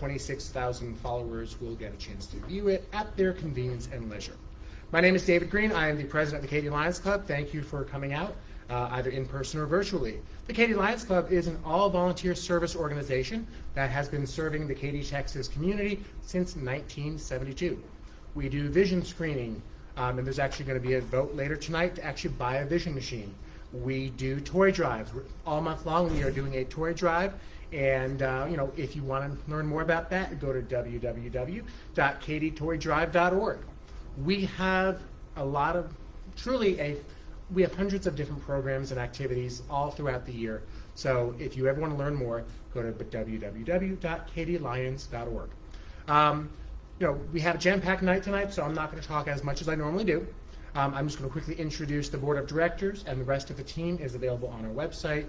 26,000 followers will get a chance to view it at their convenience and leisure. My name is David Green. I am the president of the Katy Lions Club. Thank you for coming out, either in person or virtually. The Katy Lions Club is an all-volunteer service organization that has been serving the Katy, Texas community since 1972. We do vision screening, and there's actually going to be a vote later tonight to actually buy a vision machine. We do toy drives. All month long we are doing a toy drive, and if you want to learn more about that, go to www.katytoydrive.org. We have we have hundreds of different programs and activities all throughout the year. So if you ever want to learn more, go to www.katylions.org. We have a jam-packed night tonight, so I'm not going to talk as much as I normally do. I'm just going to quickly introduce the board of directors, and the rest of the team is available on our website.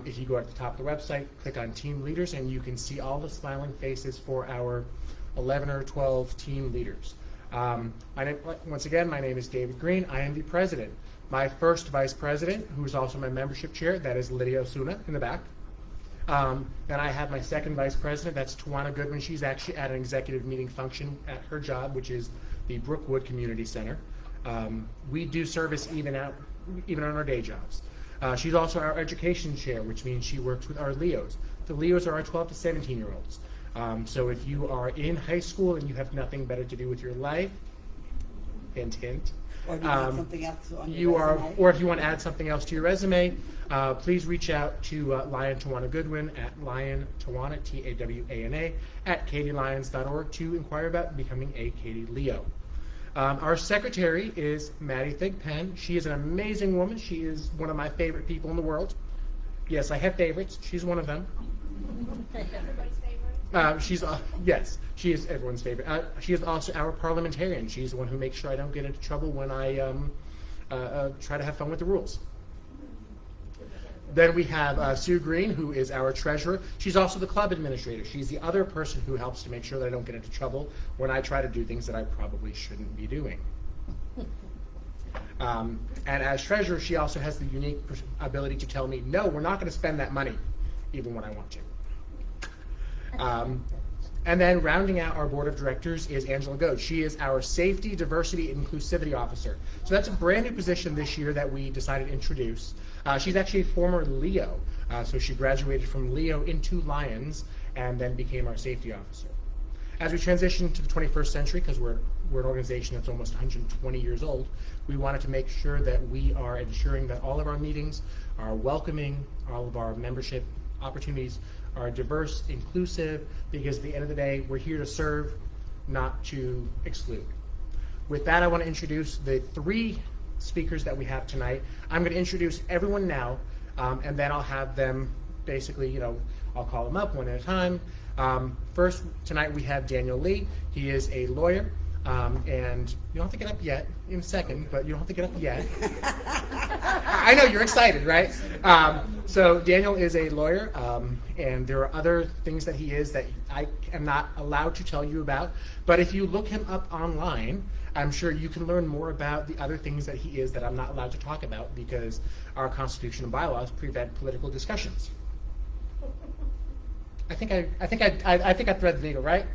If you go at the top of the website, click on team leaders, and you can see all the smiling faces for our 11 or 12 team leaders. Once again, my name is David Green. I am the president. My first vice president, who is also my membership chair, that is Lydia Osuna in the back. Then I have my second vice president, that's Tawana Goodwin. She's actually at an executive meeting function at her job, which is the Brookwood Community Center. We do service even on our day jobs. She's also our education chair, which means she works with our LEOs. The LEOs are our 12 to 17-year-olds. So if you are in high school and you have nothing better to do with your life, hint, hint. Or do you want something else on your resume? Or if you want to add something else to your resume, please reach out to Lion Tawana Goodwin at Lion Tawana, Tawana, at katylions.org to inquire about becoming a Katy Leo. Our secretary is Maddie Thigpen. She is an amazing woman. She is one of my favorite people in the world. Yes, I have favorites. She's one of them. Everybody's favorite? Yes, she is everyone's favorite. She is also our parliamentarian. She's the one who makes sure I don't get into trouble when I try to have fun with the rules. Then we have Sue Green, who is our treasurer. She's also the club administrator. She's the other person who helps to make sure that I don't get into trouble when I try to do things that I probably shouldn't be doing. And as treasurer, she also has the unique ability to tell me, no, we're not going to spend that money, even when I want to. And then rounding out our board of directors is Angela Goad. She is our Safety, Diversity, and Inclusivity Officer. So that's a brand new position this year that we decided to introduce. She's actually a former Leo. So she graduated from Leo into Lions and then became our safety officer. As we transition to the 21st century, because we're an organization that's almost 120 years old, we wanted to make sure that we are ensuring that all of our meetings are welcoming, all of our membership opportunities are diverse, inclusive, because at the end of the day, we're here to serve, not to exclude. With that, I want to introduce the three speakers that we have tonight. I'm going to introduce everyone now, and then I'll have them basically, I'll call them up one at a time. First, tonight we have Daniel Lee. He is a lawyer, and you don't have to get up yet in a second, but you don't have to get up yet. I know you're excited, right? So Daniel is a lawyer, and there are other things that he is that I am not allowed to tell you about. But if you look him up online, I'm sure you can learn more about the other things that he is that I'm not allowed to talk about because our Constitution and bylaws prevent political discussions. I think I thread the needle, right?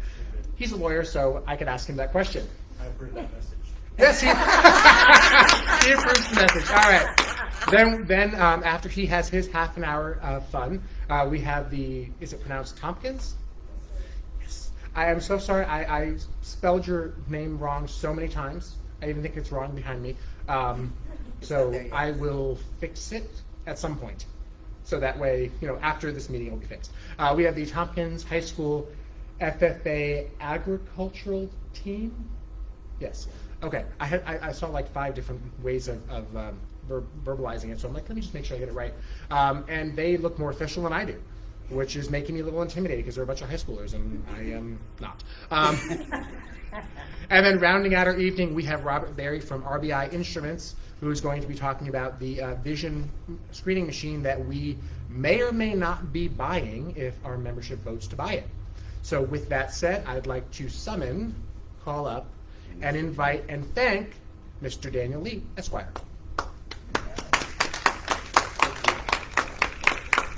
He's a lawyer, so I could ask him that question. I approve that message. Yes, he approves the message. All right. Then after he has his half an hour of fun, we have is it pronounced Thompkins? Yes. I am so sorry. I spelled your name wrong so many times. I even think it's wrong behind me. So I will fix it at some point. So that way, after this meeting, it'll be fixed. We have the Thompkins High School FFA agricultural team. Yes. Okay. I saw like 5 different ways of verbalizing it, so I'm like, let me just make sure I get it right. And they look more official than I do, which is making me a little intimidated because they're a bunch of high schoolers and I am not. And then rounding out our evening, we have Robert Berry from RBI Instruments, who is going to be talking about the vision screening machine that we may or may not be buying if our membership votes to buy it. So with that said, I'd like to call up, and invite and thank Mr. Daniel Lee, Esquire.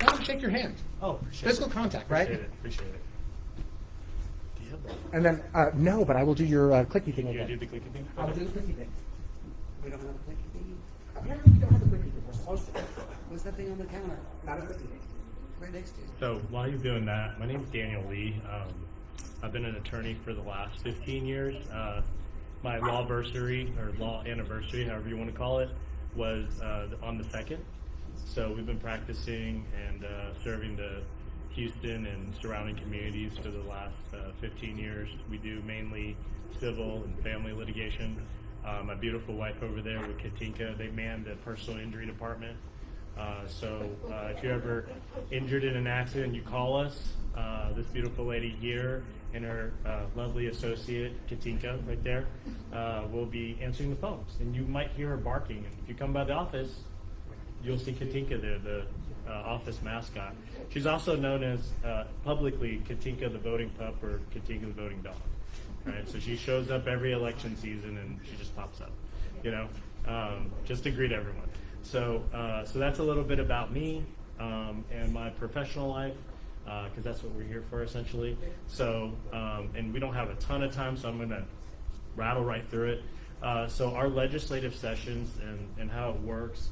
Now shake your hand. Oh, appreciate Physical it. contact, right? Appreciate it. And then, no, but I will do your clicky thing You again. do the clicky thing? I will do the clicky thing. We don't have a clicky thing? Apparently we don't have a clicky thing. We're supposed to. What's that thing on the counter? Not a clicky thing. Right next to you. So while you're doing that, my name's Daniel Lee. I've been an attorney for the last 15 years. My law anniversary, however you want to call it, was on the 2nd. So we've been practicing and serving the Houston and surrounding communities for the last 15 years. We do mainly civil and family litigation. My beautiful wife over there with Katinka, they man the personal injury department. So if you're ever injured in an accident, you call us. This beautiful lady here and her lovely associate, Katinka, right there, will be answering the phones. And you might hear her barking. And if you come by the office, you'll see Katinka there, the office mascot. She's also known as publicly Katinka the voting pup or Katinka the voting dog. Right? So she shows up every election season and she just pops up, just to greet everyone. So that's a little bit about me and my professional life, because that's what we're here for essentially. So, and we don't have a ton of time, so I'm going to rattle right through it. So our legislative sessions and how it works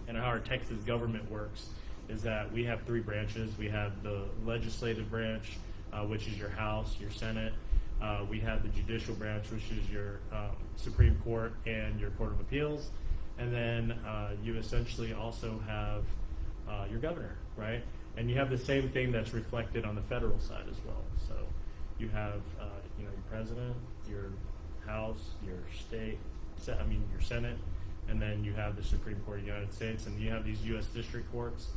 and how our Texas government works is that we have 3 branches. We have the legislative branch, which is your House, your Senate. We have the judicial branch, which is your Supreme Court and your Court of Appeals. And then you essentially also have your governor, right? And you have the same thing that's reflected on the federal side as well. So you have, your president, your House, your state, your Senate, and then you have the Supreme Court of the United States, and you have these U.S. district courts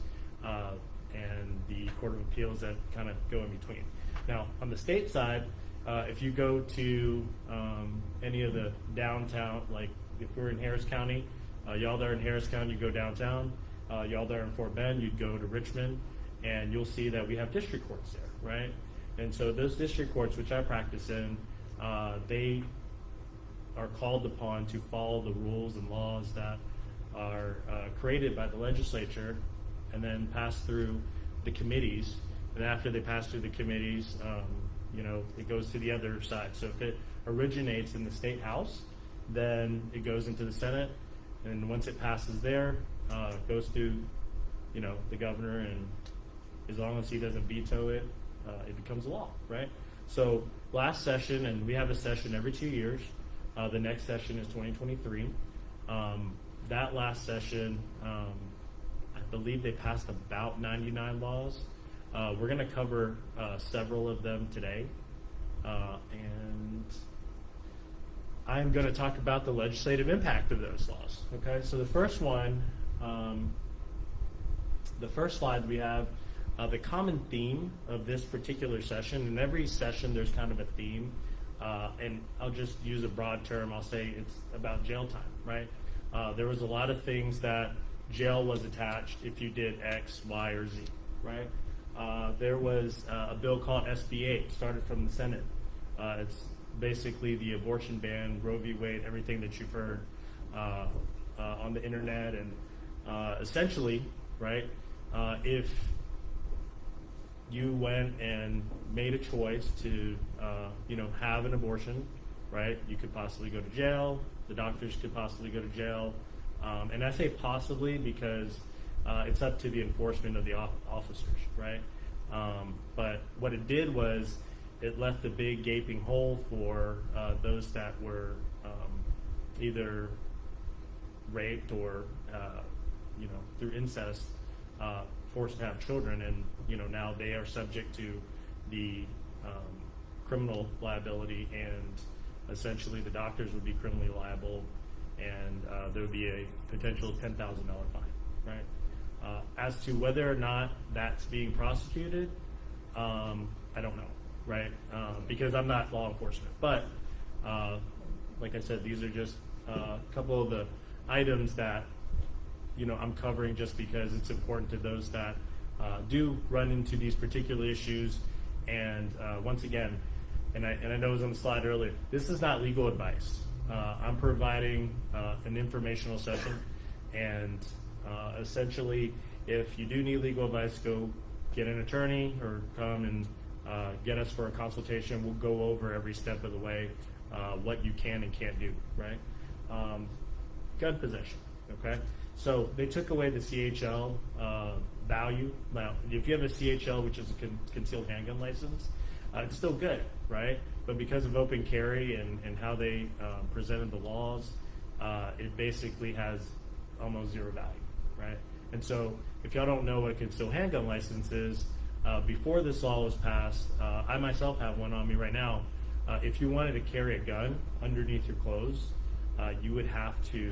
and the Court of Appeals that kind of go in between. Now, on the state side, if you go to any of the downtown, like if we're in Harris County, y'all there in Harris County, you go downtown. Y'all there in Fort Bend, you'd go to Richmond, and you'll see that we have district courts there, right? And so those district courts, which I practice in, they are called upon to follow the rules and laws that are created by the legislature and then pass through the committees. And after they pass through the committees, it goes to the other side. So if it originates in the state house, then it goes into the Senate. And once it passes there, it goes through, the governor, and as long as he doesn't veto it, it becomes law, right? So last session, and we have a session every 2 years. The next session is 2023. That last session, I believe they passed about 99 laws. We're going to cover several of them today. And I'm going to talk about the legislative impact of those laws. Okay, so the first one, the first slide we have the common theme of this particular session. In every session, there's kind of a theme, and I'll just use a broad term. I'll say it's about jail time, right? There was a lot of things that jail was attached if you did X, Y, or Z, right? There was a bill called SB 8, started from the Senate. It's basically the abortion ban, Roe v. Wade, everything that you've heard on the internet, and essentially, right, if you went and made a choice to, have an abortion, right, you could possibly go to jail. The doctors could possibly go to jail. And I say possibly because it's up to the enforcement of the officers, right? But what it did was it left a big gaping hole for those that were either raped or, through incest, forced to have children, and now they are subject to the criminal liability, and essentially the doctors would be criminally liable, and there would be a potential $10,000 fine, right? As to whether or not that's being prosecuted, I don't know, right? Because I'm not law enforcement, but like I said, these are just a couple of the items that I'm covering just because it's important to those that do run into these particular issues. And once again, and I know it was on the slide earlier, this is not legal advice. I'm providing an informational session, and essentially, if you do need legal advice, go get an attorney or come and get us for a consultation. We'll go over every step of the way, what you can and can't do, right? Gun possession, okay? So they took away the CHL value. Now, if you have a CHL, which is a concealed handgun license, it's still good, right? But because of open carry and how they presented the laws, it basically has almost zero value, right? And so if y'all don't know what a concealed handgun license is, before this law was passed, I myself have one on me right now. If you wanted to carry a gun underneath your clothes, you would have to,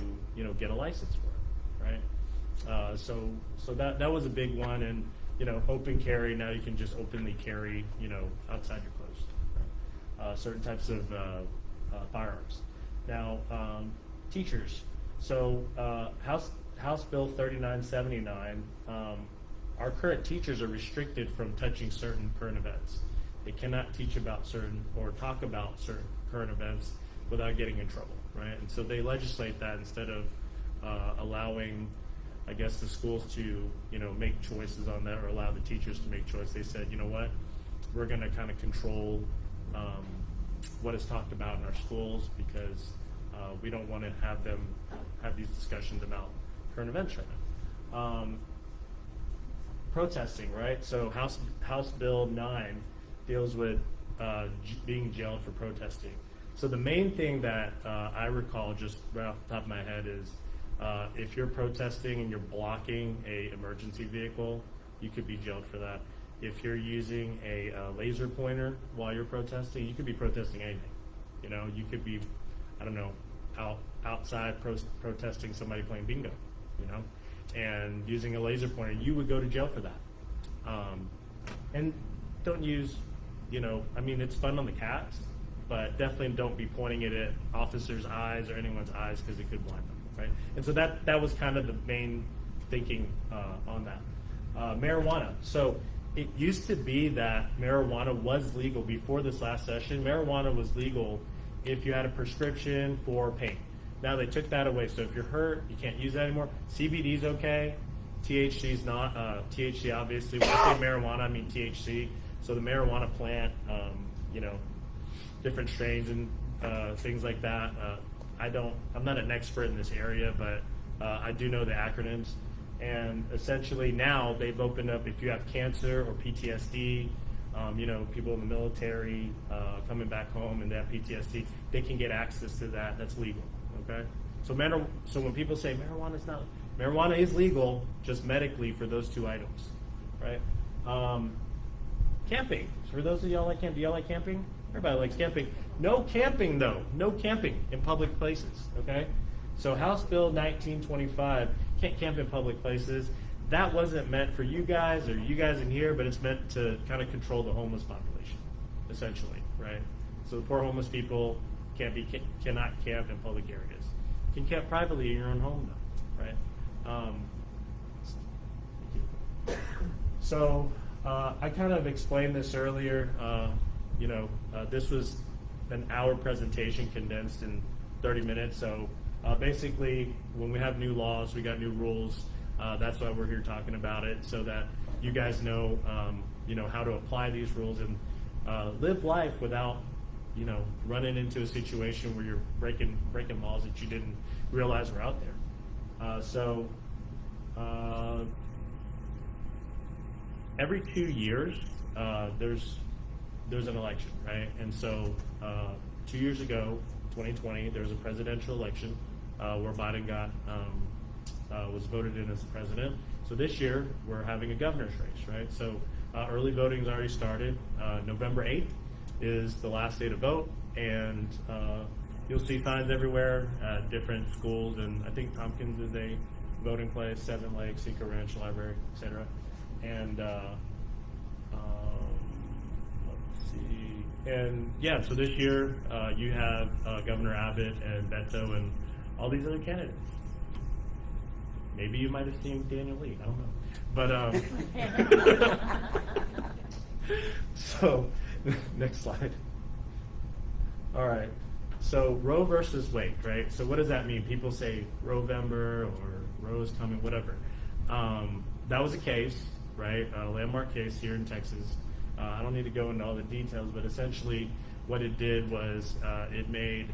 get a license for it, right? So that was a big one, and open carry. Now you can just openly carry, outside your clothes, right? Certain types of firearms. Now, teachers. So House Bill 3979. Our current teachers are restricted from touching certain current events. They cannot teach about certain or talk about certain current events without getting in trouble, right? And so they legislate that instead of allowing, I guess, the schools to, make choices on that or allow the teachers to make choice. They said, you know what, we're going to kind of control what is talked about in our schools because we don't want to have them have these discussions about current events right now. Protesting, right? So House Bill 9 deals with being jailed for protesting. So the main thing that I recall just right off the top of my head is if you're protesting and you're blocking a emergency vehicle, you could be jailed for that. If you're using a laser pointer while you're protesting, you could be protesting anything. You could be, I don't know, outside protesting somebody playing bingo, and using a laser pointer, you would go to jail for that. And don't use, it's fun on the cats, but definitely don't be pointing it at officers' eyes or anyone's eyes because it could blind them, right? And so that was kind of the main thinking on that. Marijuana. So it used to be that marijuana was legal before this last session. Marijuana was legal if you had a prescription for pain. Now they took that away. So if you're hurt, you can't use that anymore. CBD's okay. THC's not. THC, obviously, when I say marijuana, I mean THC. So the marijuana plant, different strains and things like that. I'm not an expert in this area, but I do know the acronyms. And essentially now they've opened up, if you have cancer or PTSD, people in the military coming back home and they have PTSD, they can get access to that. That's legal. Okay, so when people say marijuana is legal just medically for those two items, right? Camping. For those of y'all like camping, do y'all like camping? Everybody likes camping. No camping though. No camping in public places. Okay, so House Bill 1925 can't camp in public places. That wasn't meant for you guys or you guys in here, but it's meant to kind of control the homeless population, essentially, right? So the poor homeless people cannot camp in public areas. You can camp privately in your own home, though, right? So I kind of explained this earlier. This was an hour presentation condensed in 30 minutes. So basically, when we have new laws, we got new rules. That's why we're here talking about it, so that you guys know, how to apply these rules and live life without running into a situation where you're breaking laws that you didn't realize were out there. So every 2 years, there's an election, right? And so 2 years ago, 2020, there was a presidential election where Biden was voted in as president. So this year, we're having a governor's race, right? So early voting's already started. November 8th is the last day to vote, and you'll see signs everywhere at different schools, and I think Thompkins is a voting place, Seven Lakes, Seeker Ranch Library, etc. And let's see, and yeah, so this year you have Governor Abbott and Beto and all these other candidates. Maybe you might have seen Daniel Lee, I don't know. But so next slide. All right. So Roe versus Wade, right? So what does that mean? People say Roe-vember or Roe's coming, whatever. That was a case, right? A landmark case here in Texas. I don't need to go into all the details, but essentially what it did was it made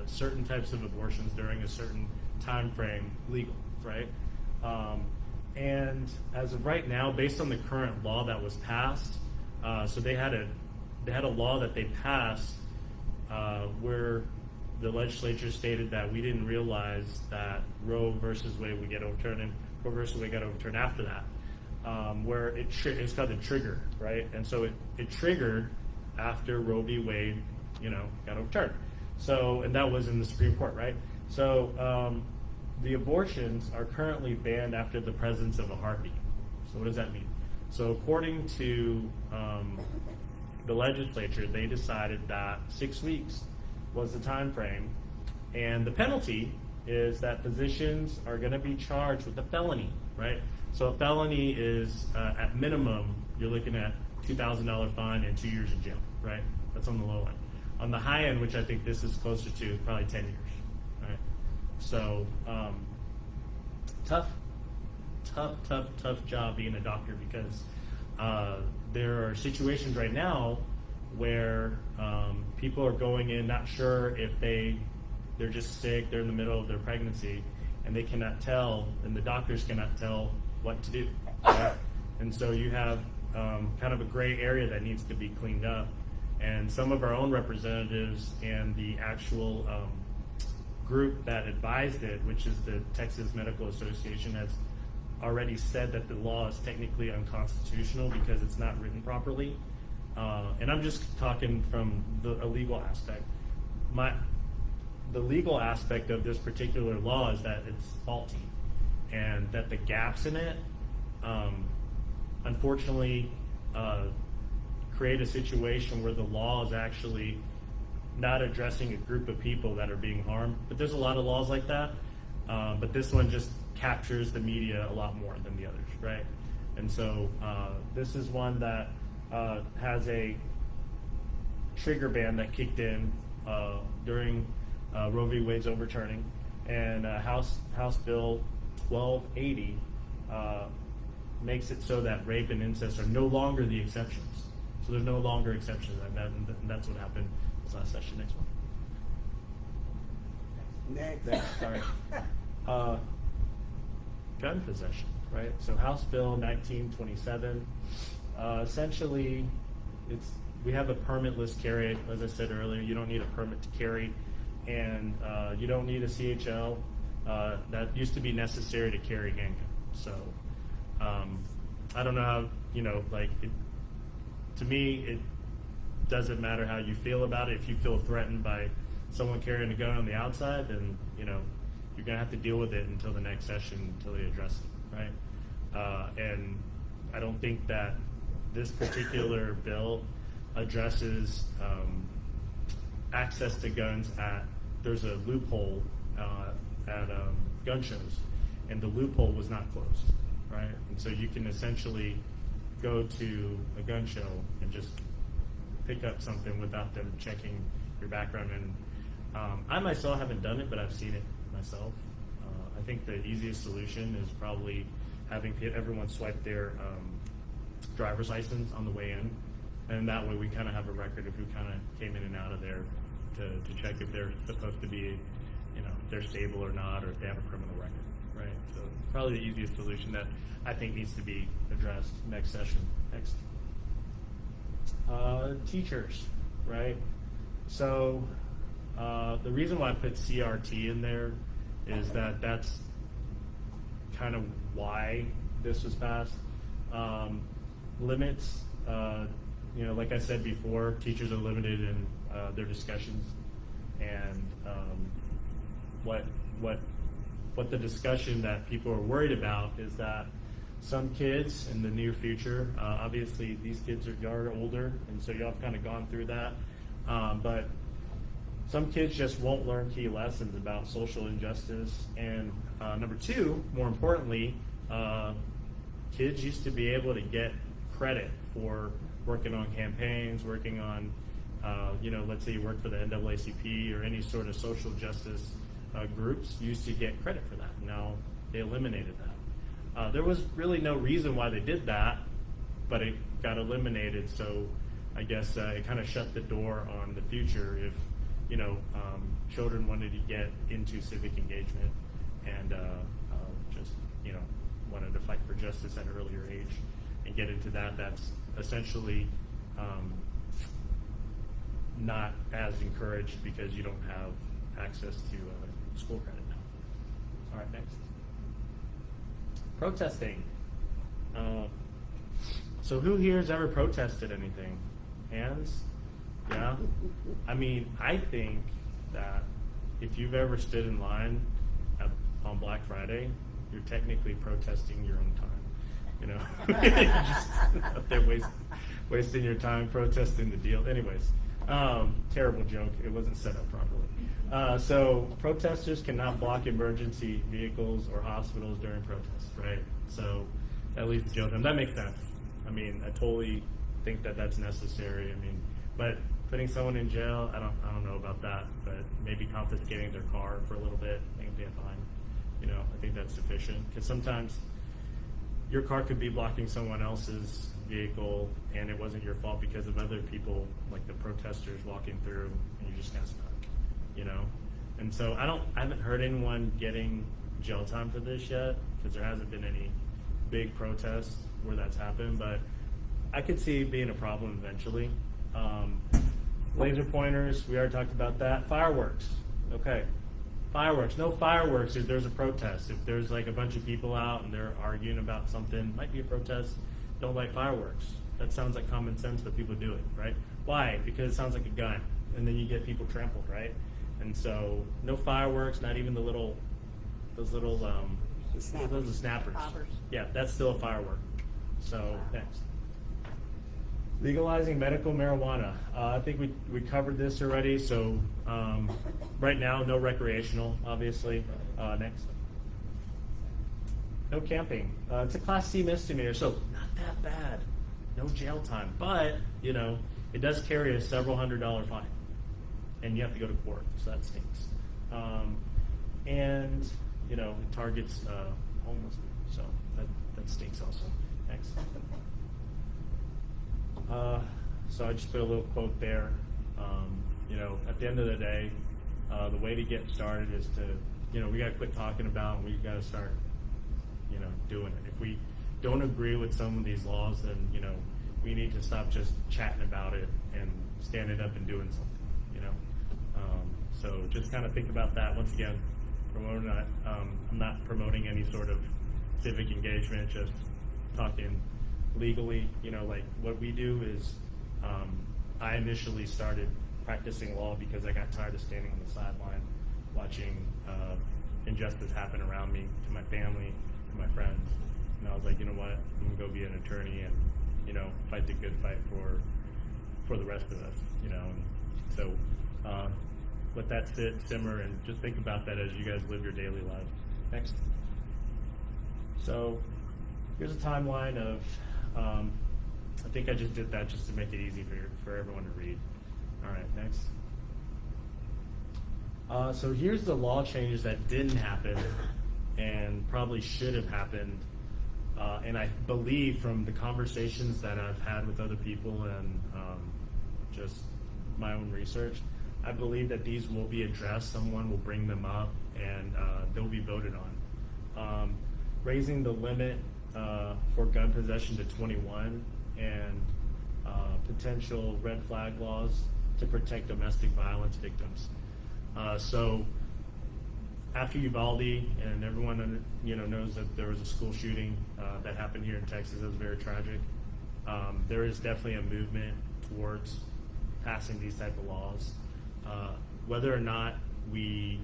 certain types of abortions during a certain time frame legal, right? And as of right now, based on the current law that was passed, so they had a law that they passed where the legislature stated that we didn't realize that Roe versus Wade would get overturned, and Roe versus Wade got overturned after that, where it's called the trigger, right? And so it triggered after Roe v. Wade, got overturned. So, and that was in the Supreme Court, right? So the abortions are currently banned after the presence of a heartbeat. So what does that mean? So according to the legislature, they decided that 6 weeks was the time frame, and the penalty is that physicians are going to be charged with a felony, right? So a felony is at minimum you're looking at $2,000 fine and 2 years in jail, right? That's on the low end. On the high end, which I think this is closer to, is probably 10 years, right? So tough job being a doctor, because there are situations right now where people are going in not sure if they're just sick, they're in the middle of their pregnancy, and they cannot tell, and the doctors cannot tell what to do, right? And so you have kind of a gray area that needs to be cleaned up. And some of our own representatives and the actual group that advised it, which is the Texas Medical Association, has already said that the law is technically unconstitutional because it's not written properly. And I'm just talking from a legal aspect. The legal aspect of this particular law is that it's faulty, and that the gaps in it, unfortunately, create a situation where the law is actually not addressing a group of people that are being harmed. But there's a lot of laws like that, but this one just captures the media a lot more than the others, right? And so this is one that has a trigger ban that kicked in during Roe v. Wade's overturning, and House Bill 1280 makes it so that rape and incest are no longer the exceptions. So there's no longer exceptions, and that's what happened this last session. Next one. Next. Sorry. Gun possession, right? So House Bill 1927, essentially, we have a permitless carry. As I said earlier, you don't need a permit to carry, and you don't need a CHL. That used to be necessary to carry handgun. So I don't know how, to me, it doesn't matter how you feel about it. If you feel threatened by someone carrying a gun on the outside, then, you're going to have to deal with it until the next session, until they address it, right? And I don't think that this particular bill addresses access to guns there's a loophole at gun shows, and the loophole was not closed, right? And so you can essentially go to a gun show and just pick up something without them checking your background. And I myself haven't done it, but I've seen it myself. I think the easiest solution is probably having everyone swipe their driver's license on the way in, and that way we kind of have a record of who kind of came in and out of there to check if they're supposed to be, if they're stable or not, or if they have a criminal record, right? So probably the easiest solution that I think needs to be addressed next session. Next. Teachers, right? So the reason why I put CRT in there is that that's kind of why this was passed. Limits, like I said before, teachers are limited in their discussions, and what the discussion that people are worried about is that some kids in the near future, obviously these kids are older, and so y'all have kind of gone through that, but some kids just won't learn key lessons about social injustice. And number two, more importantly, kids used to be able to get credit for working on campaigns, working on, let's say you work for the NAACP or any sort of social justice groups, used to get credit for that. Now they eliminated that. There was really no reason why they did that, but it got eliminated. So I guess it kind of shut the door on the future if, you know, children wanted to get into civic engagement and just, you know, wanted to fight for justice at an earlier age and get into that. That's essentially not as encouraged because you don't have access to school credit now. All right, next. Protesting. So who here has ever protested anything? Hands? Yeah? I mean, I think that if you've ever stood in line on Black Friday, you're technically protesting your own time. You know? You're just up there wasting your time protesting the deal. Anyways, terrible joke. It wasn't set up properly. So protesters cannot block emergency vehicles or hospitals during protests, right? So at least the jail time. That makes sense. I mean, I totally think that that's necessary. I mean, but putting someone in jail, I don't know about that, but maybe confiscating their car for a little bit, maybe be fine. You know, I think that's sufficient because sometimes your car could be blocking someone else's vehicle and it wasn't your fault because of other people, like the protesters walking through, and you just got stuck, you know? And so I haven't heard anyone getting jail time for this yet because there hasn't been any big protests where that's happened, but I could see it being a problem eventually. Laser pointers, we already talked about that. Fireworks, okay. Fireworks, no fireworks if there's a protest. If there's like a bunch of people out and they're arguing about something, might be a protest, don't light fireworks. That sounds like common sense, but people do it, right? Why? Because it sounds like a gun, and then you get people trampled, right? And so, no fireworks, not even those little snappers. Poppers. Yeah, that's still a firework. So, next. Legalizing medical marijuana. I think we covered this already. So right now, no recreational, obviously. Next. No camping. It's a Class C misdemeanor, so not that bad. No jail time, but you know it does carry a several $100 fine, and you have to go to court, so that stinks. And you know it targets homeless people, so that stinks also. Next. So I just put a little quote there. You know, at the end of the day, the way to get started is to, you know, we got to quit talking about it. We got to start, you know, doing it. If we don't agree with some of these laws, then, you know, we need to stop just chatting about it and standing up and doing something, you know. So just kind of think about that. Once again, I'm not promoting any sort of civic engagement, just talking legally. You know, like what we do is I initially started practicing law because I got tired of standing on the sideline watching injustice happen around me, to my family, to my friends. And I was like, you know what, I'm gonna go be an attorney and, you know, fight the good fight for the rest of us, you know. And so let that simmer and just think about that as you guys live your daily life. Next. So here's a timeline of I think I just did that just to make it easy for everyone to read. All right, next. So here's the law changes that didn't happen and probably should have happened. And I believe from the conversations that I've had with other people and just my own research, I believe that these will be addressed. Someone will bring them up and they'll be voted on. Raising the limit for gun possession to 21 and potential red flag laws to protect domestic violence victims. So after Uvalde, and everyone knows that there was a school shooting that happened here in Texas that was very tragic, there is definitely a movement towards passing these type of laws. Whether or not we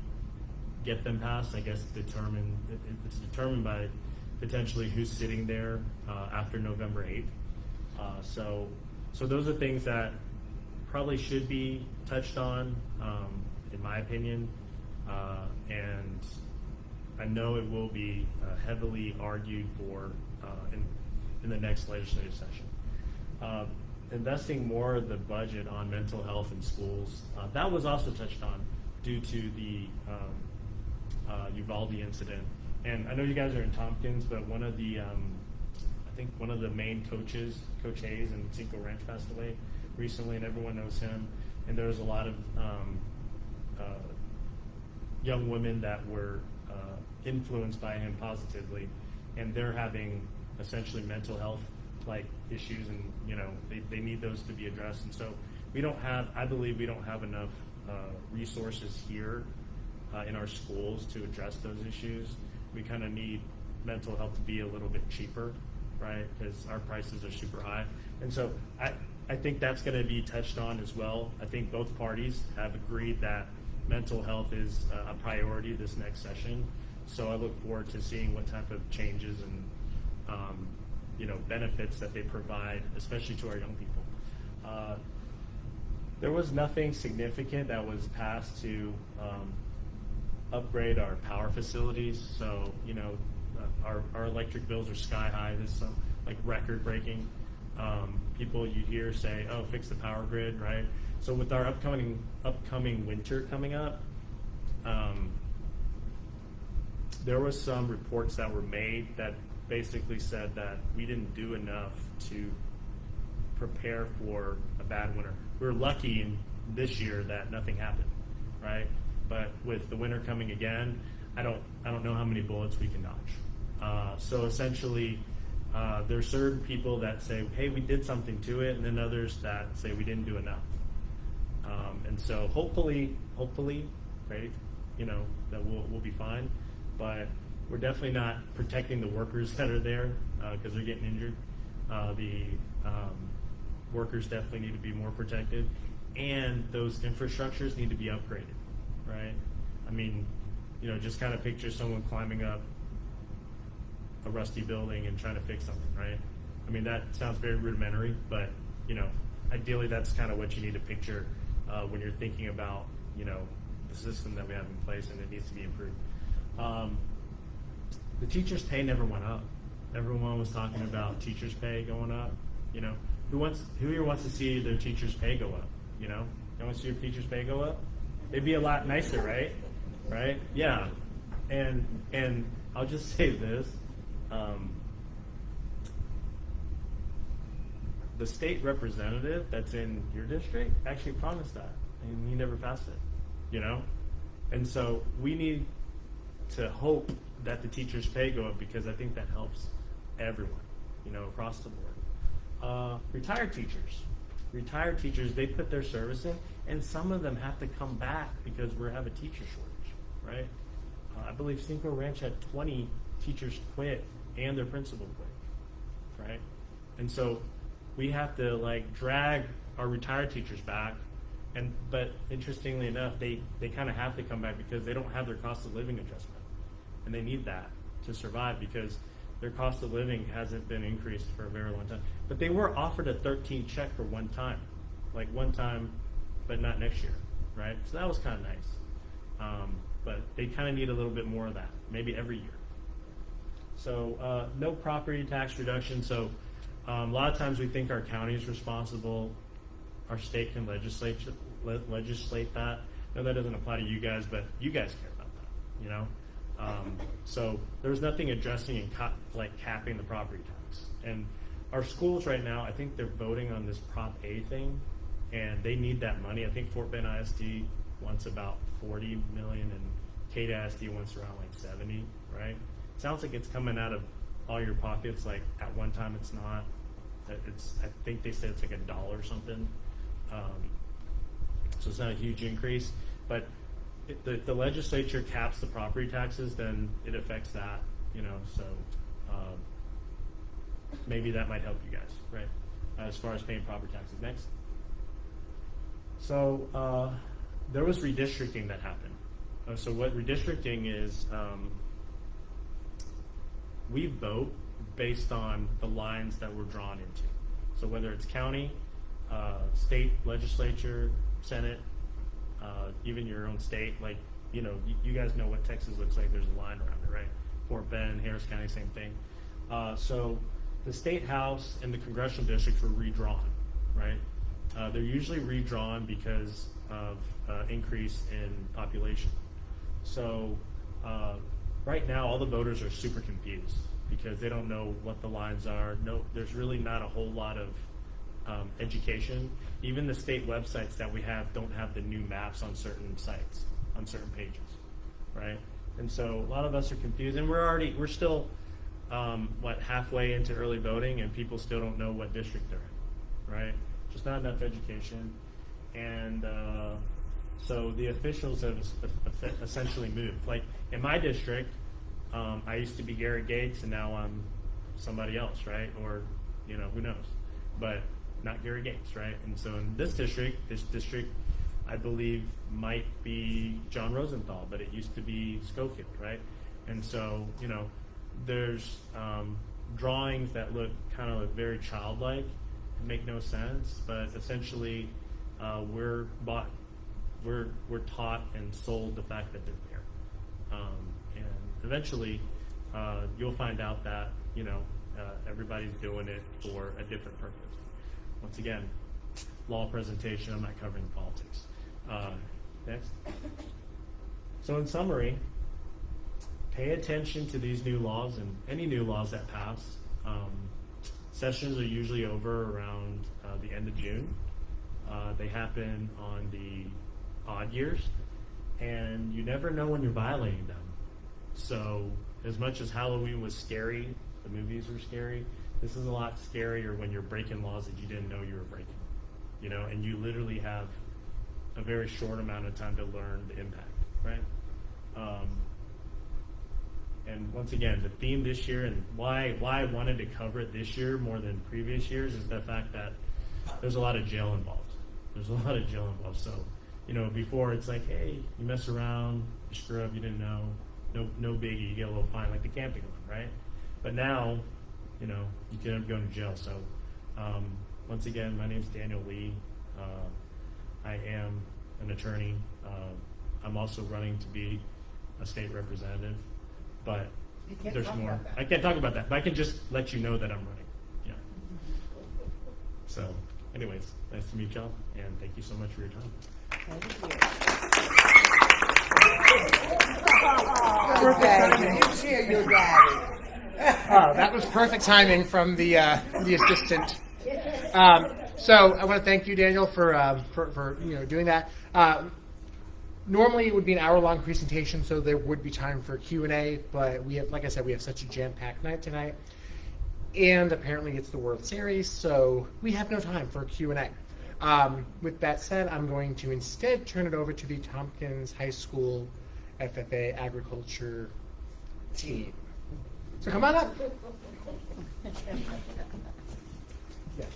get them passed, I guess it's determined by potentially who's sitting there after November 8th. So those are things that probably should be touched on, in my opinion, and I know it will be heavily argued for in the next legislative session. Investing more of the budget on mental health in schools, that was also touched on due to the Uvalde incident. And I know you guys are in Thompkins, but one of the I think one of the main coaches, Coach Hayes in Cinco Ranch, passed away recently, and everyone knows him. And there was a lot of young women that were influenced by him positively, and they're having essentially mental health like issues, and they need those to be addressed. And so I believe we don't have enough resources here in our schools to address those issues. We kind of need mental health to be a little bit cheaper, right? Because our prices are super high. And so I think that's going to be touched on as well. I think both parties have agreed that mental health is a priority this next session. So I look forward to seeing what type of changes and benefits that they provide, especially to our young people. There was nothing significant that was passed to upgrade our power facilities. So our electric bills are sky high. This is like record breaking. People you hear say, "Oh, fix the power grid," right? So with our upcoming winter coming up, there was some reports that were made that basically said that we didn't do enough to prepare for a bad winter. We were lucky in this year that nothing happened, right? But with the winter coming again, I don't know how many bullets we can dodge. So essentially, there are certain people that say, "Hey, we did something to it," and then others that say we didn't do enough. And so hopefully, right? That we'll be fine. But we're definitely not protecting the workers that are there because they're getting injured. The workers definitely need to be more protected, and those infrastructures need to be upgraded, right? I mean, just kind of picture someone climbing up a rusty building and trying to fix something, right? I mean, that sounds very rudimentary, but ideally that's kind of what you need to picture when you're thinking about the system that we have in place, and it needs to be improved. The teachers' pay never went up. Everyone was talking about teachers' pay going up. Who here wants to see their teachers' pay go up? You want to see your teachers' pay go up? It'd be a lot nicer, right? Right? Yeah. And I'll just say this. The state representative that's in your district actually promised that, and he never passed it. And so we need to hope that the teachers' pay go up, because I think that helps everyone, across the board. Retired teachers, they put their service in, and some of them have to come back because we have a teacher shortage, right? I believe Cinco Ranch had 20 teachers quit and their principal quit, right? And so we have to drag our retired teachers back, but interestingly enough, they kind of have to come back because they don't have their cost of living adjustment, and they need that to survive because their cost of living hasn't been increased for a very long time. But they were offered a 13 check for one time, but not next year, right? So that was kind of nice. But they kind of need a little bit more of that, maybe every year. So no property tax reduction. So a lot of times we think our county is responsible. Our state can legislate that. No, that doesn't apply to you guys, but you guys care about that, So there's nothing addressing and capping the property tax. And our schools right now, I think they're voting on this Prop A thing, and they need that money. I think Fort Bend ISD wants about 40 million, and Katy ISD wants around 70, right? It sounds like it's coming out of all your pockets. At one time, it's not. I think they said it's $1 or something. So it's not a huge increase, but if the legislature caps the property taxes, then it affects that, so maybe that might help you guys, right, as far as paying property taxes. Next. So there was redistricting that happened. So what redistricting is, we vote based on the lines that we're drawn into. So whether it's county, state legislature, Senate, even your own state, you guys know what Texas looks like. There's a line around it, right? Fort Bend, Harris County, same thing. So the state house and the congressional districts were redrawn, right? They're usually redrawn because of increase in population. So right now, all the voters are super confused because they don't know what the lines are. No, there's really not a whole lot of education. Even the state websites that we have don't have the new maps on certain sites, on certain pages, right? And so a lot of us are confused, and we're still halfway into early voting, and people still don't know what district they're in, right? Just not enough education, and so the officials have essentially moved. Like in my district, I used to be Gary Gates, and now I'm somebody else, right? Or who knows? But not Gary Gates, right? And so in this district, I believe might be John Rosenthal, but it used to be Schofield, right? And so, there's drawings that look kind of very childlike and make no sense, but essentially we're taught and sold the fact that they're there. And eventually you'll find out that, everybody's doing it for a different purpose. Once again, law presentation, I'm not covering politics. Next. So in summary, pay attention to these new laws and any new laws that pass. Sessions are usually over around the end of June. They happen on the odd years, and you never know when you're violating them. So as much as Halloween was scary, the movies were scary, this is a lot scarier when you're breaking laws that you didn't know you were breaking. And you literally have a very short amount of time to learn the impact, right? And once again, the theme this year, and why I wanted to cover it this year more than previous years, is the fact that there's a lot of jail involved. So, before it's like, hey, you mess around, you screw up, you didn't know, no biggie, you get a little fine, like the camping one, right? But now, you can end up going to jail. So, once again, my name is Daniel Lee. I am an attorney. I'm also running to be a state representative, but You can't there's talk more. about that. I can't talk about that, but I can just let you know that I'm running. Yeah. So, anyways, nice to meet y'all, and thank you so much for your time. You cheer your daddy. Oh, that was perfect timing from the assistant. So I want to thank you, Daniel, for doing that. Normally it would be an hour-long presentation, so there would be time for Q&A. But we have, like I said, we have such a jam-packed night tonight, and apparently it's the World Series, so we have no time for Q&A. With that said, I'm going to instead turn it over to the Thompkins High School FFA Agriculture team. So come on up. Yes.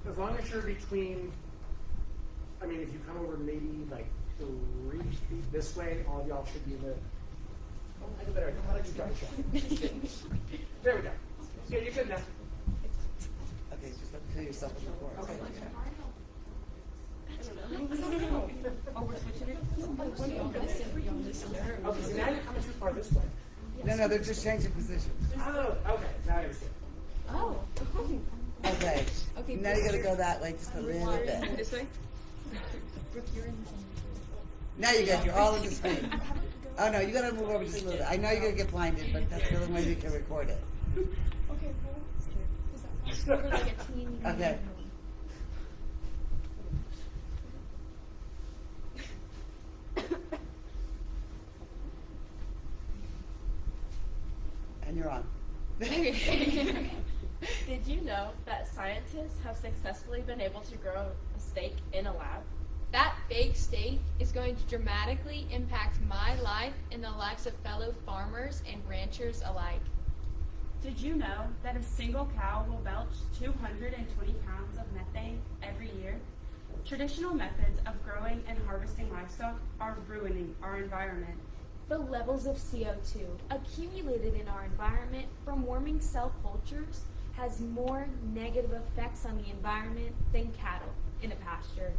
As long as you're between, if you come over maybe like 3 feet this way, all of y'all should be in the. I do better. How about you guys? There we go. Yeah, you're good now. Okay, just look to yourself in the corner. Okay. Oh, we're switching it? Okay, so now you're coming too far this way. No, they're just changing positions. Oh, okay. Now I understand. Oh. Okay. Okay, Now you gotta go that way just a little bit. This way? Brooke, you're in. Now you're good. You're all in the screen. Oh no, you gotta move over just a little bit. I know you're gonna get blinded, but that's the only way you can record it. Okay, well, we're like a team. Okay. And you're on. Did you know that scientists have successfully been able to grow a steak in a lab? That fake steak is going to dramatically impact my life and the lives of fellow farmers and ranchers alike. Did you know that a single cow will belch 220 pounds of methane every year? Traditional methods of growing and harvesting livestock are ruining our environment. The levels of CO2 accumulated in our environment from warming cell cultures has more negative effects on the environment than cattle in a pasture.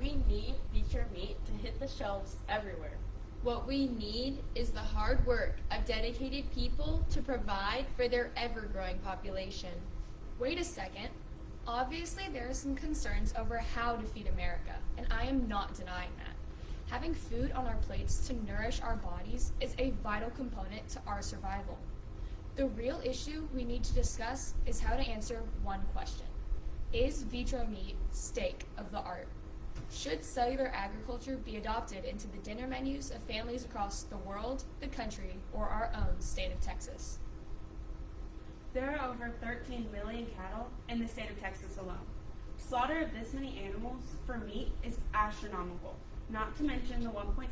We need feature meat to hit the shelves everywhere. What we need is the hard work of dedicated people to provide for their ever-growing population. Wait a second. Obviously, there are some concerns over how to feed America, and I am not denying that. Having food on our plates to nourish our bodies is a vital component to our survival. The real issue we need to discuss is how to answer one question. Is vitro meat steak of the art? Should cellular agriculture be adopted into the dinner menus of families across the world, the country, or our own state of Texas? There are over 13 million cattle in the state of Texas alone. Slaughter of this many animals for meat is astronomical, not to mention the 1.7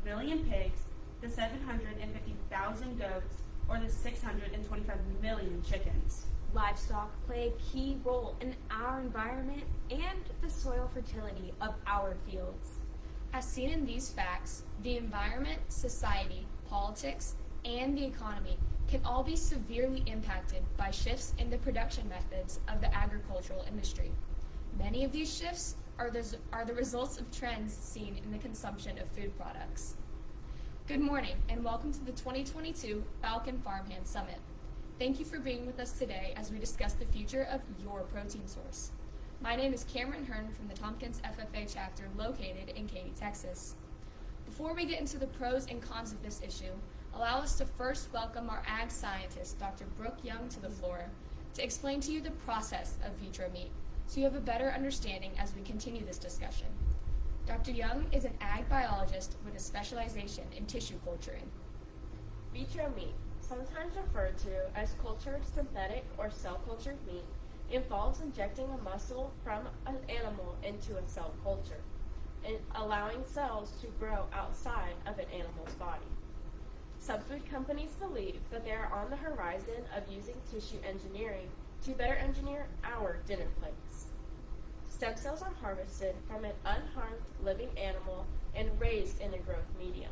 million pigs, the 750,000 goats, or the 625 million chickens. Livestock play a key role in our environment and the soil fertility of our fields. As seen in these facts, the environment, society, politics, and the economy can all be severely impacted by shifts in the production methods of the agricultural industry. Many of these shifts are the results of trends seen in the consumption of food products. Good morning, and welcome to the 2022 Falcon Farmhand Summit. Thank you for being with us today as we discuss the future of your protein source. My name is Cameron Hearn from the Thompkins FFA chapter located in Katy, Texas. Before we get into the pros and cons of this issue, allow us to first welcome our ag scientist, Dr. Brooke Young, to the floor to explain to you the process of vitro meat so you have a better understanding as we continue this discussion. Dr. Young is an ag biologist with a specialization in tissue culturing. Vitro meat, sometimes referred to as cultured synthetic or cell cultured meat, involves injecting a muscle from an animal into a cell culture and allowing cells to grow outside of an animal's body. Some food companies believe that they are on the horizon of using tissue engineering to better engineer our dinner plates. Stem cells are harvested from an unharmed living animal and raised in a growth medium,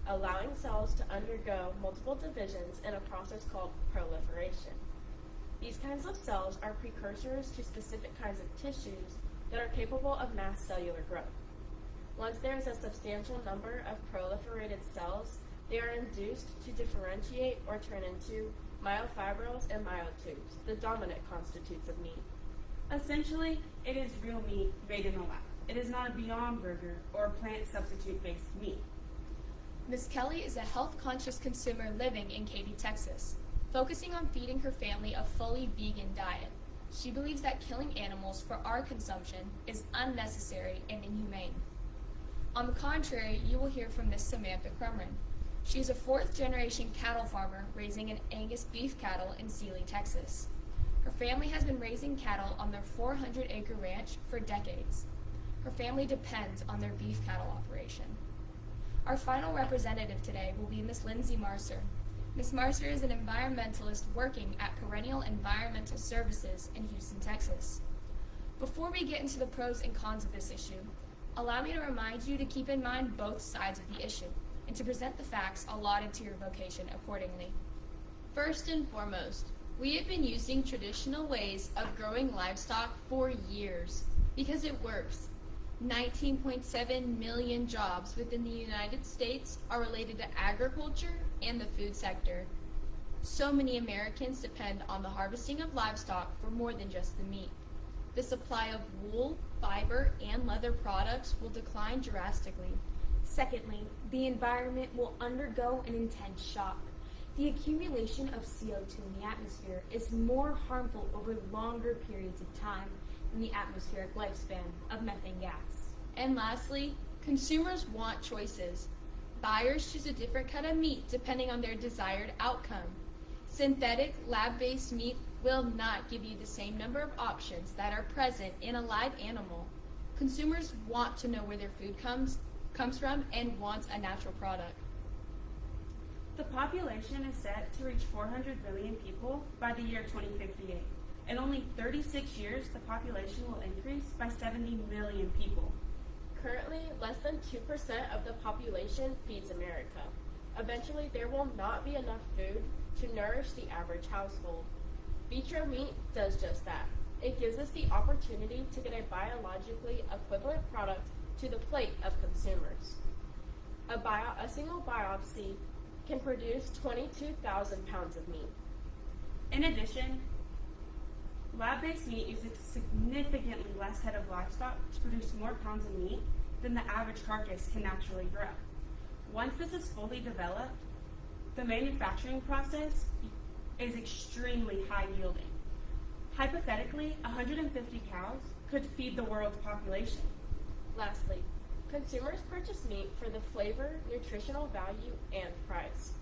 allowing cells to undergo multiple divisions in a process called proliferation. These kinds of cells are precursors to specific kinds of tissues that are capable of mass cellular growth. Once there is a substantial number of proliferated cells, they are induced to differentiate or turn into myofibrils and myotubes, the dominant constitutes of meat. Essentially, it is real meat made in the lab. It is not a Beyond Burger or plant substitute-based meat. Ms. Kelly is a health-conscious consumer living in Katy, Texas, focusing on feeding her family a fully vegan diet. She believes that killing animals for our consumption is unnecessary and inhumane. On the contrary, you will hear from Ms. Samantha Crumrin. She is a fourth-generation cattle farmer raising an Angus beef cattle in Sealy, Texas. Her family has been raising cattle on their 400-acre ranch for decades. Her family depends on their beef cattle operation. Our final representative today will be Ms. Lindsay Marcer. Ms. Marcer is an environmentalist working at Perennial Environmental Services in Houston, Texas. Before we get into the pros and cons of this issue, allow me to remind you to keep in mind both sides of the issue and to present the facts allotted to your vocation accordingly. First and foremost, we have been using traditional ways of growing livestock for years because it works. 19.7 million jobs within the United States are related to agriculture and the food sector. So many Americans depend on the harvesting of livestock for more than just the meat. The supply of wool, fiber, and leather products will decline drastically. Secondly, the environment will undergo an intense shock. The accumulation of CO2 in the atmosphere is more harmful over longer periods of time than the atmospheric lifespan of methane gas. And lastly, consumers want choices. Buyers choose a different kind of meat depending on their desired outcome. Synthetic, lab-based meat will not give you the same number of options that are present in a live animal. Consumers want to know where their food comes from and wants a natural product. The population is set to reach 400 billion people by the year 2058. In only 36 years, the population will increase by 70 million people. Currently, less than 2% of the population feeds America. Eventually, there will not be enough food to nourish the average household. Vitro meat does just that. It gives us the opportunity to get a biologically equivalent product to the plate of consumers. A single biopsy can produce 22,000 pounds of meat. In addition, lab-based meat uses significantly less head of livestock to produce more pounds of meat than the average carcass can naturally grow. Once this is fully developed, the manufacturing process is extremely high yielding. Hypothetically, 150 cows could feed the world's population. Lastly, consumers purchase meat for the flavor, nutritional value, and price.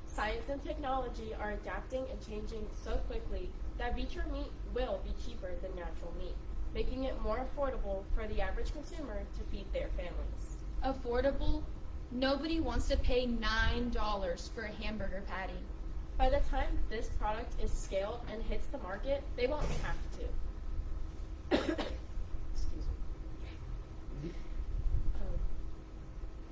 Science and technology are adapting and changing so quickly that vitro meat will be cheaper than natural meat, making it more affordable for the average consumer to feed their families. Affordable? Nobody wants to pay $9 for a hamburger patty. By the time this product is scaled and hits the market, they won't have to. Excuse me.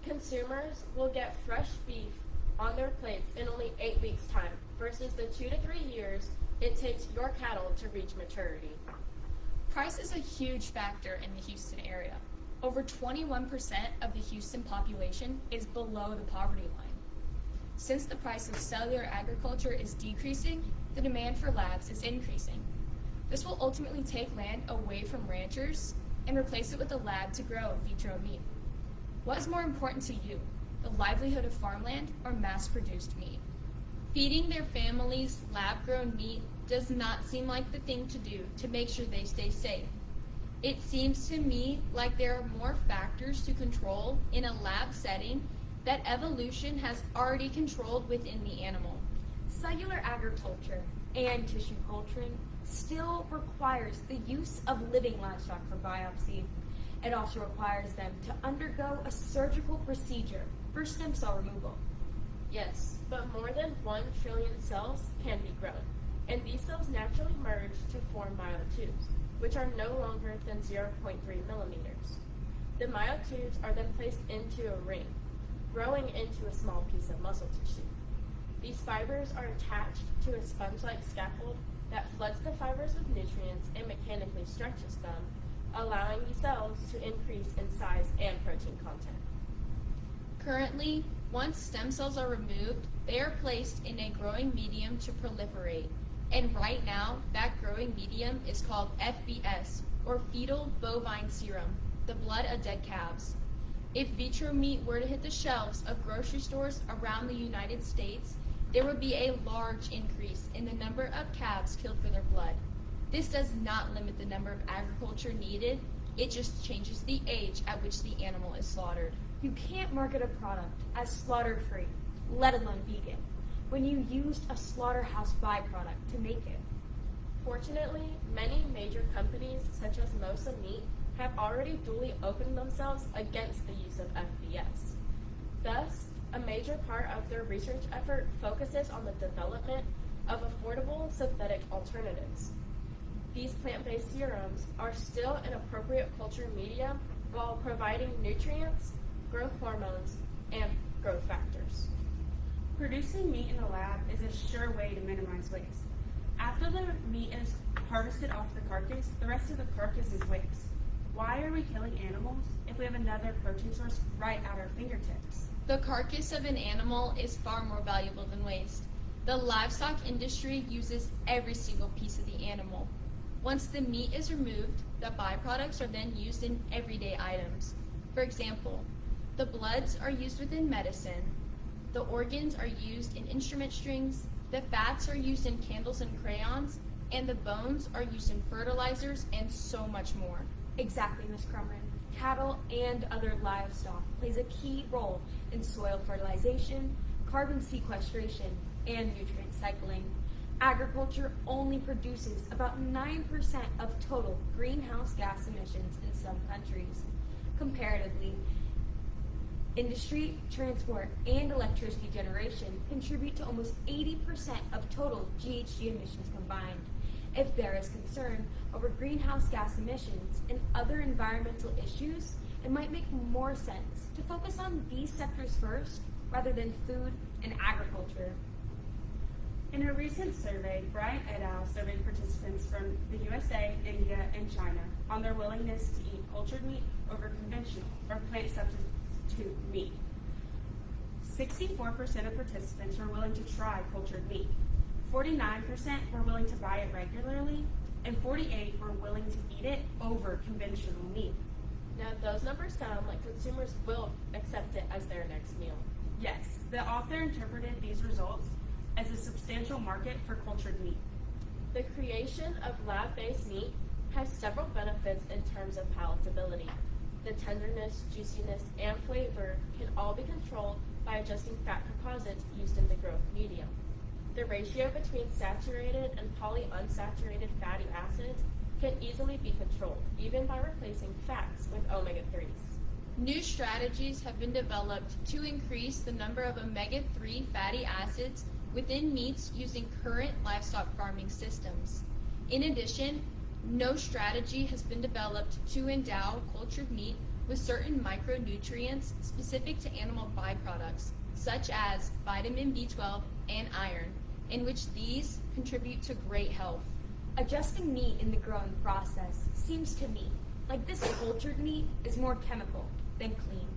Consumers will get fresh beef on their plates in only 8 weeks' time versus the 2 to 3 years it takes your cattle to reach maturity. Price is a huge factor in the Houston area. Over 21% of the Houston population is below the poverty line. Since the price of cellular agriculture is decreasing, the demand for labs is increasing. This will ultimately take land away from ranchers and replace it with a lab to grow vitro meat. What is more important to you, the livelihood of farmland or mass-produced meat? Feeding their families lab-grown meat does not seem like the thing to do to make sure they stay safe. It seems to me like there are more factors to control in a lab setting that evolution has already controlled within the animal. Cellular agriculture and tissue culturing still requires the use of living livestock for biopsy. It also requires them to undergo a surgical procedure for stem cell removal. Yes, but more than 1 trillion cells can be grown, and these cells naturally merge to form myotubes, which are no longer than 0.3 millimeters. The myotubes are then placed into a ring, growing into a small piece of muscle tissue. These fibers are attached to a sponge-like scaffold that floods the fibers with nutrients and mechanically stretches them, allowing the cells to increase in size and protein content. Currently, once stem cells are removed, they are placed in a growing medium to proliferate. And right now, that growing medium is called FBS, or fetal bovine serum, the blood of dead calves. If vitro meat were to hit the shelves of grocery stores around the United States, there would be a large increase in the number of calves killed for their blood. This does not limit the number of agriculture needed, it just changes the age at which the animal is slaughtered. You can't market a product as slaughter-free, let alone vegan, when you used a slaughterhouse byproduct to make it. Fortunately, many major companies, such as Mosa Meat, have already duly opened themselves against the use of FBS. Thus, a major part of their research effort focuses on the development of affordable synthetic alternatives. These plant-based serums are still an appropriate culture medium while providing nutrients, growth hormones, and growth factors. Producing meat in the lab is a sure way to minimize waste. After the meat is harvested off the carcass, the rest of the carcass is waste. Why are we killing animals if we have another protein source right at our fingertips? The carcass of an animal is far more valuable than waste. The livestock industry uses every single piece of the animal. Once the meat is removed, the byproducts are then used in everyday items. For example, the bloods are used within medicine, the organs are used in instrument strings, the fats are used in candles and crayons, and the bones are used in fertilizers and so much more. Exactly, Ms. Crumrin. Cattle and other livestock plays a key role in soil fertilization, carbon sequestration, and nutrient cycling. Agriculture only produces about 9% of total greenhouse gas emissions in some countries. Comparatively, industry, transport, and electricity generation contribute to almost 80% of total GHG emissions combined. If there is concern over greenhouse gas emissions and other environmental issues, it might make more sense to focus on these sectors first rather than food and agriculture. In a recent survey, Bryant et al. Surveyed participants from the USA, India, and China on their willingness to eat cultured meat over conventional or plant substitute meat. 64% of participants were willing to try cultured meat. 49% were willing to buy it regularly, and 48% were willing to eat it over conventional meat. Now, those numbers sound like consumers will accept it as their next meal. Yes, the author interpreted these results as a substantial market for cultured meat. The creation of lab-based meat has several benefits in terms of palatability. The tenderness, juiciness, and flavor can all be controlled by adjusting fat composites used in the growth medium. The ratio between saturated and polyunsaturated fatty acids can easily be controlled, even by replacing fats with omega-3s. New strategies have been developed to increase the number of omega-3 fatty acids within meats using current livestock farming systems. In addition, no strategy has been developed to endow cultured meat with certain micronutrients specific to animal byproducts, such as vitamin B12 and iron, in which these contribute to great health. Adjusting meat in the growing process seems to me like this cultured meat is more chemical than clean.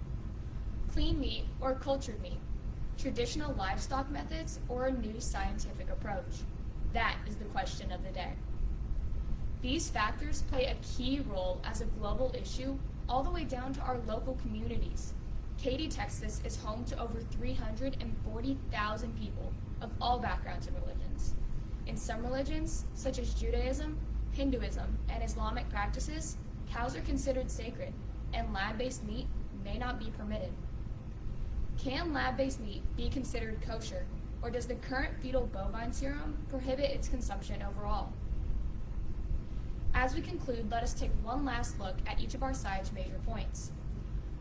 Clean meat or cultured meat, traditional livestock methods, or a new scientific approach? That is the question of the day. These factors play a key role as a global issue all the way down to our local communities. Katy, Texas is home to over 340,000 people of all backgrounds and religions. In some religions, such as Judaism, Hinduism, and Islamic practices, cows are considered sacred, and lab-based meat may not be permitted. Can lab-based meat be considered kosher, or does the current fetal bovine serum prohibit its consumption overall? As we conclude, let us take one last look at each of our side's major points.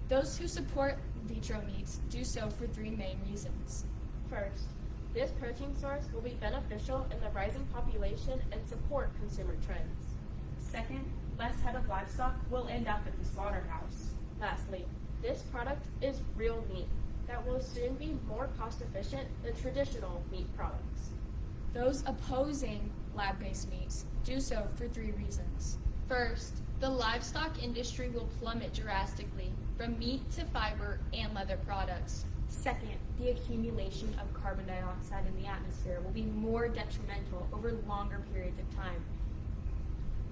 Those who support vitro meats do so for three main reasons. First, this protein source will be beneficial in the rising population and support consumer trends. Second, less head of livestock will end up at the slaughterhouse. Lastly, this product is real meat that will soon be more cost efficient than traditional meat products. Those opposing lab-based meats do so for three reasons. First, the livestock industry will plummet drastically from meat to fiber and leather products. Second, the accumulation of carbon dioxide in the atmosphere will be more detrimental over longer periods of time.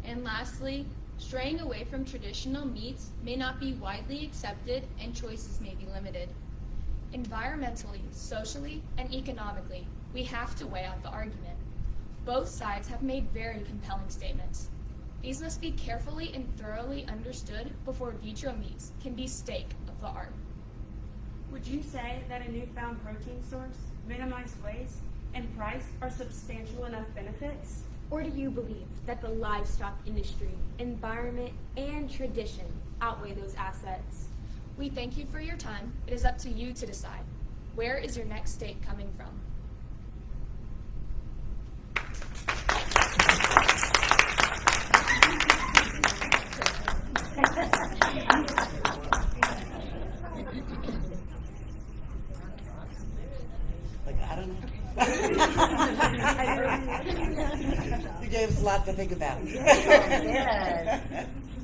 And lastly, straying away from traditional meats may not be widely accepted and choices may be limited. Environmentally, socially, and economically, we have to weigh out the argument. Both sides have made very compelling statements. These must be carefully and thoroughly understood before vitro meats can be stake of the art. Would you say that a newfound protein source, minimized waste, and price are substantial enough benefits? Or do you believe that the livestock industry, environment, and tradition outweigh those assets? We thank you for your time. It is up to you to decide. Where is your next steak coming from? Like, I don't know. You gave us a lot to think about.